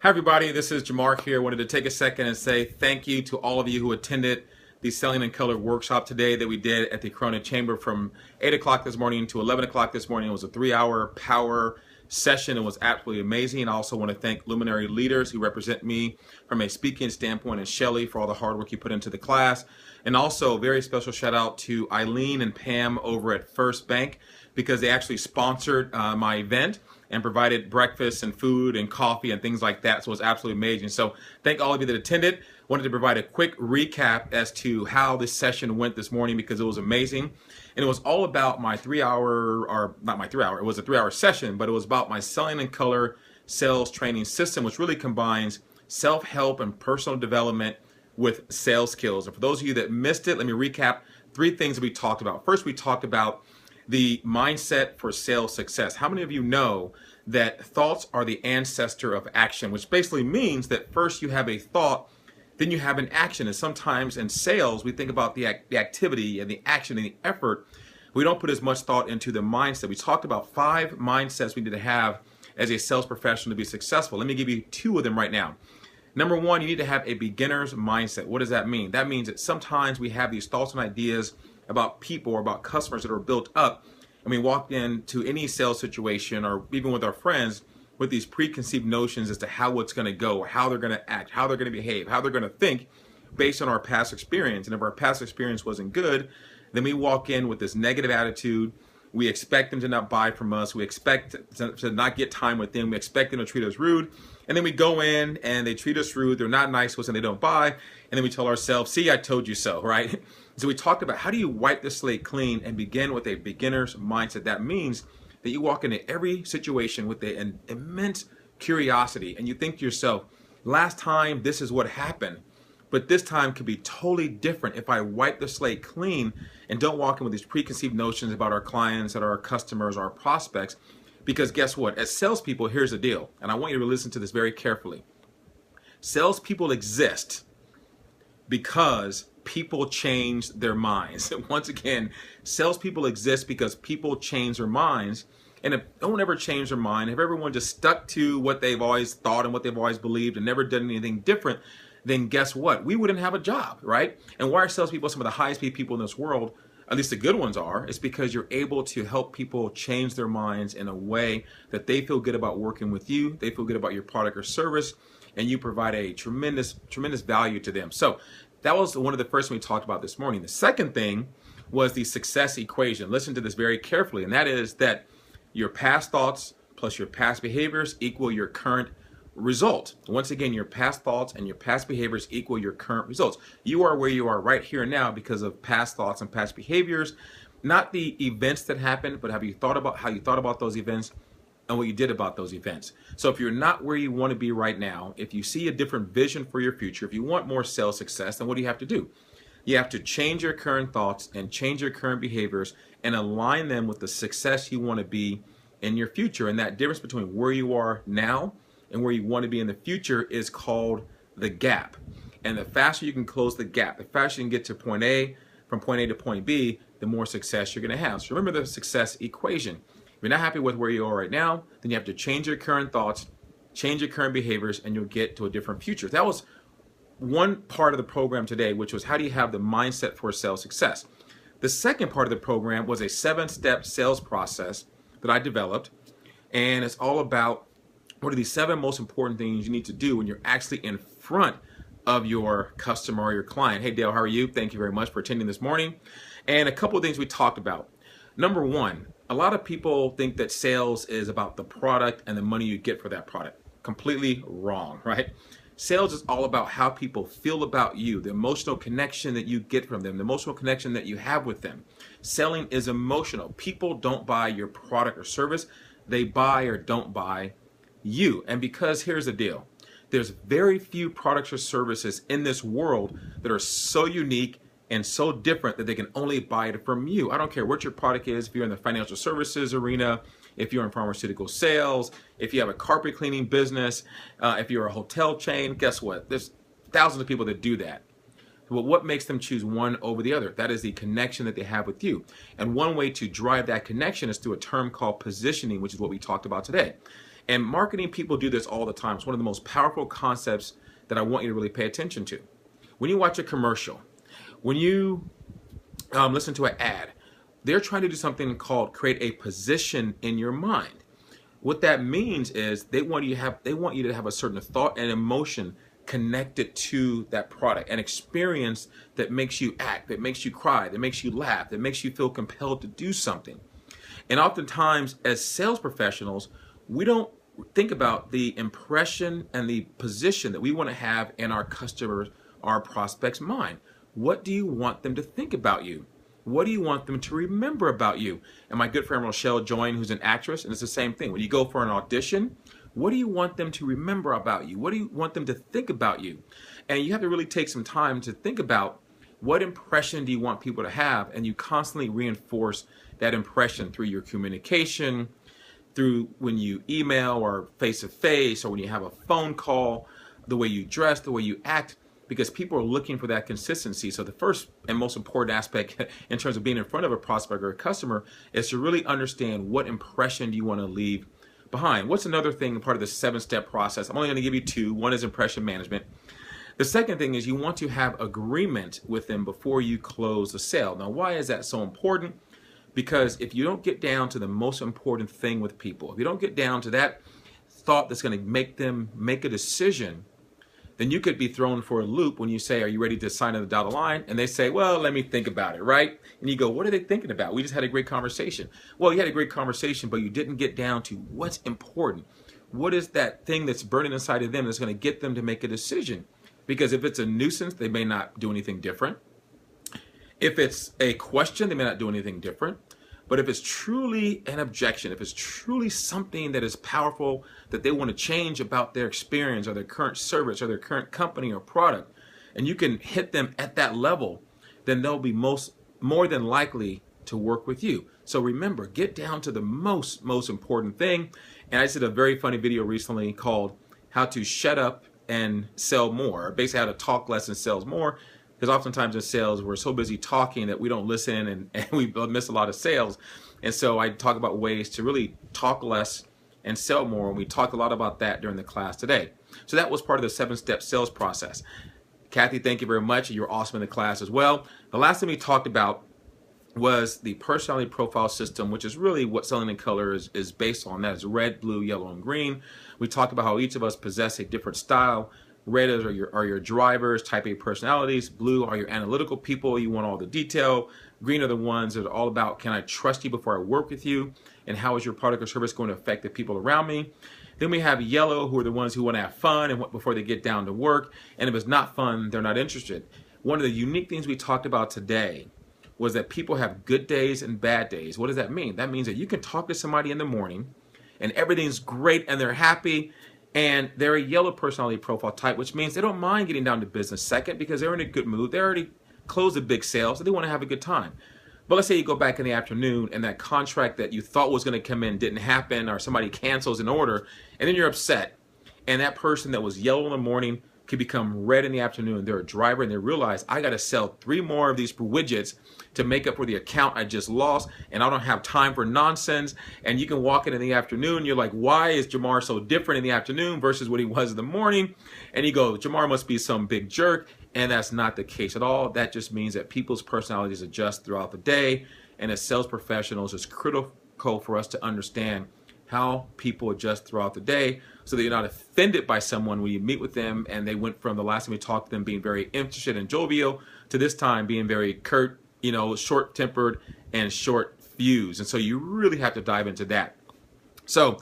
Hi everybody, this is Jamar here. I wanted to take a second and say thank you to all of you who attended the Selling in Color workshop today that we did at the Corona Chamber from 8 o'clock this morning to 11 o'clock this morning. It was a 3-hour power session. It was absolutely amazing. I also want to thank luminary leaders who represent me from a speaking standpoint, and Shelly for all the hard work you put into the class. And also a very special shout out to Eileen and Pam over at First Bank, because they actually sponsored my event and provided breakfast and food and coffee and things like that. So it was absolutely amazing. So thank all of you that attended. Wanted to provide a quick recap as to how this session went this morning, because it was amazing. And it was all about my 3-hour, or not my 3-hour, it was a 3-hour session, but it was about my Selling in Color sales training system, which really combines self-help and personal development with sales skills. And for those of you that missed it, let me recap 3 things that we talked about. First, we talked about the mindset for sales success. How many of you know that thoughts are the ancestor of action, which basically means that first you have a thought, then you have an action. And sometimes in sales, we think about the activity and the action and the effort. We don't put as much thought into the mindset. We talked about 5 mindsets we need to have as a sales professional to be successful. Let me give you 2 of them right now. Number 1, you need to have a beginner's mindset. What does that mean? That means that sometimes we have these thoughts and ideas about people or about customers that are built up, and we walk into any sales situation or even with our friends with these preconceived notions as to how it's going to go, or how they're going to act, how they're going to behave, how they're going to think based on our past experience. And if our past experience wasn't good, then we walk in with this negative attitude. We expect them to not buy from us. We expect to not get time with them. We expect them to treat us rude. And then we go in and they treat us rude. They're not nice to us and they don't buy. And then we tell ourselves, see, I told you so, right? So we talked about how do you wipe the slate clean and begin with a beginner's mindset. That means that you walk into every situation with an immense curiosity and you think to yourself, last time this is what happened, but this time could be totally different if I wipe the slate clean and don't walk in with these preconceived notions about our clients, or our customers, or our prospects. Because guess what? As salespeople, here's the deal, and I want you to listen to this very carefully. Salespeople exist because people change their minds. Once again, salespeople exist because people change their minds. And if no one ever changed their mind, if everyone just stuck to what they've always thought and what they've always believed and never done anything different, then guess what? We wouldn't have a job, right? And why are salespeople some of the highest paid people in this world? At least the good ones are. It's because you're able to help people change their minds in a way that they feel good about working with you. They feel good about your product or service, and you provide a tremendous value to them. So that was one of the first things we talked about this morning. The second thing was the success equation. Listen to this very carefully, and that is that your past thoughts plus your past behaviors equal your current result. Once again, your past thoughts and your past behaviors equal your current results. You are where you are right here and now because of past thoughts and past behaviors, not the events that happened, but have you thought about how you thought about those events and what you did about those events. So if you're not where you want to be right now, if you see a different vision for your future, if you want more sales success, then what do you have to do? You have to change your current thoughts and change your current behaviors and align them with the success you want to be in your future. And that difference between where you are now and where you want to be in the future is called the gap. And the faster you can close the gap, the faster you can get to point A, from point A to point B, the more success you're going to have. So remember the success equation. If you're not happy with where you are right now, then you have to change your current thoughts, change your current behaviors, and you'll get to a different future. That was one part of the program today, which was how do you have the mindset for sales success. The second part of the program was a 7-step sales process that I developed, and it's all about what are the 7 most important things you need to do when you're actually in front of your customer or your client. Hey Dale, how are you? Thank you very much for attending this morning. And a couple of things we talked about. Number 1, a lot of people think that sales is about the product and the money you get for that product. Completely wrong, right? Sales is all about how people feel about you, the emotional connection that you get from them, the emotional connection that you have with them. Selling is emotional. People don't buy your product or service. They buy or don't buy you. And because here's the deal, there's very few products or services in this world that are so unique and so different that they can only buy it from you. I don't care what your product is, if you're in the financial services arena, if you're in pharmaceutical sales, if you have a carpet cleaning business, if you're a hotel chain, guess what? There's thousands of people that do that. But what makes them choose one over the other? That is the connection that they have with you. And one way to drive that connection is through a term called positioning, which is what we talked about today. And marketing people do this all the time. It's one of the most powerful concepts that I want you to really pay attention to. When you watch a commercial, when you listen to an ad, they're trying to do something called create a position in your mind. What that means is they want you to have a certain thought and emotion connected to that product, an experience that makes you act, that makes you cry, that makes you laugh, that makes you feel compelled to do something. And oftentimes as sales professionals, we don't think about the impression and the position that we want to have in our customers, our prospects' mind. What do you want them to think about you? What do you want them to remember about you? And my good friend Rochelle joined, who's an actress, and it's the same thing. When you go for an audition, what do you want them to remember about you? What do you want them to think about you? And you have to really take some time to think about what impression do you want people to have, and you constantly reinforce that impression through your communication, through when you email or face-to-face, or when you have a phone call, the way you dress, the way you act, because people are looking for that consistency. So the first and most important aspect in terms of being in front of a prospect or a customer is to really understand what impression do you want to leave behind. What's another thing, part of the 7-step process? I'm only going to give you 2. One is impression management. The second thing is you want to have agreement with them before you close the sale. Now, why is that so important? Because if you don't get down to the most important thing with people, if you don't get down to that thought that's going to make them make a decision, then you could be thrown for a loop when you say, are you ready to sign on the dotted line? And they say, well, let me think about it, right? And you go, what are they thinking about? We just had a great conversation. Well, you had a great conversation, but you didn't get down to what's important. What is that thing that's burning inside of them that's going to get them to make a decision? Because if it's a nuisance, they may not do anything different. If it's a question, they may not do anything different. But if it's truly an objection, if it's truly something that is powerful that they want to change about their experience or their current service or their current company or product, and you can hit them at that level, then they'll be more than likely to work with you. So remember, get down to the most important thing. And I did a very funny video recently called How to Shut Up and Sell More, basically how to talk less and sell more. Because oftentimes in sales, we're so busy talking that we don't listen and we miss a lot of sales. And so I talk about ways to really talk less and sell more. And we talked a lot about that during the class today. So that was part of the 7-step sales process. Kathy, thank you very much. You're awesome in the class as well. The last thing we talked about was the personality profile system, which is really what Selling in Color is based on. That is red, blue, yellow, and green. We talked about how each of us possess a different style. Red are your drivers, type A personalities. Blue are your analytical people. You want all the detail. Green are the ones that are all about, can I trust you before I work with you? And how is your product or service going to affect the people around me? Then we have yellow, who are the ones who want to have fun and before they get down to work. And if it's not fun, they're not interested. One of the unique things we talked about today was that people have good days and bad days. What does that mean? That means that you can talk to somebody in the morning and everything's great and they're happy, and they're a yellow personality profile type, which means they don't mind getting down to business second because they're in a good mood. They already closed a big sale, so they want to have a good time. But let's say you go back in the afternoon and that contract that you thought was going to come in didn't happen, or somebody cancels an order, and then you're upset. And that person that was yellow in the morning could become red in the afternoon. They're a driver and they realize, I got to sell 3 more of these widgets to make up for the account I just lost, and I don't have time for nonsense. And you can walk in the afternoon, you're like, why is Jamar so different in the afternoon versus what he was in the morning? And you go, Jamar must be some big jerk. And that's not the case at all. That just means that people's personalities adjust throughout the day. And as sales professionals, it's critical for us to understand how people adjust throughout the day so that you're not offended by someone when you meet with them and they went from the last time we talked to them being very interested and jovial to this time being very curt, short-tempered and short-fused. And so you really have to dive into that. So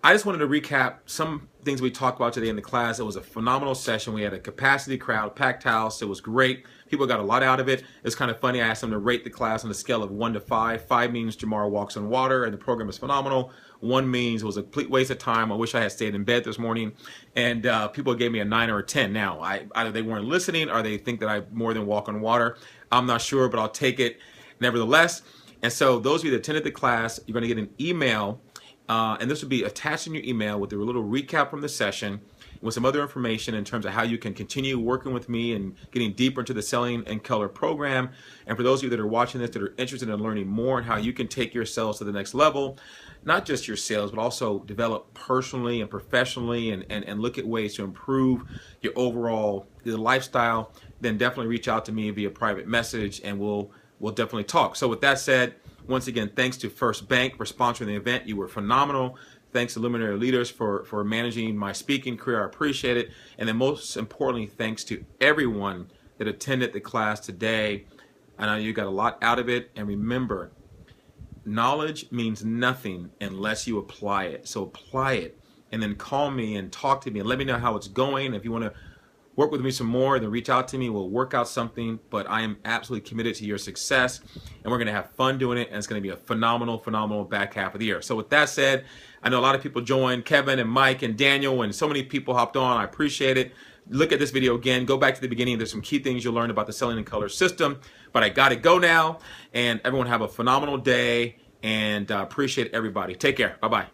I just wanted to recap some things we talked about today in the class. It was a phenomenal session. We had a capacity crowd, packed house. It was great. People got a lot out of it. It's kind of funny. I asked them to rate the class on a scale of 1 to 5. 5 means Jamar walks on water and the program is phenomenal. 1 means it was a complete waste of time. I wish I had stayed in bed this morning. And people gave me a 9 or a 10. Now, either they weren't listening or they think that I more than walk on water. I'm not sure, but I'll take it nevertheless. And so those of you that attended the class, you're going to get an email And this will be attached in your email with a little recap from the session with some other information in terms of how you can continue working with me and getting deeper into the Selling in Color program. And for those of you that are watching this that are interested in learning more and how you can take your sales to the next level, not just your sales, but also develop personally and professionally and look at ways to improve your overall lifestyle, then definitely reach out to me via private message and we'll definitely talk. So with that said, once again, thanks to First Bank for sponsoring the event. You were phenomenal. Thanks to Luminary Leaders for managing my speaking career. I appreciate it. And then most importantly, thanks to everyone that attended the class today. I know you got a lot out of it. And remember, knowledge means nothing unless you apply it. So apply it and then call me and talk to me and let me know how it's going. If you want to work with me some more, then reach out to me. We'll work out something, but I am absolutely committed to your success and we're going to have fun doing it. And it's going to be a phenomenal, phenomenal back half of the year. So with that said, I know a lot of people joined, Kevin and Mike and Daniel, and so many people hopped on. I appreciate it. Look at this video again. Go back to the beginning. There's some key things you'll learn about the Selling in Color system, but I got to go now. And everyone have a phenomenal day and appreciate everybody. Take care. Bye-bye.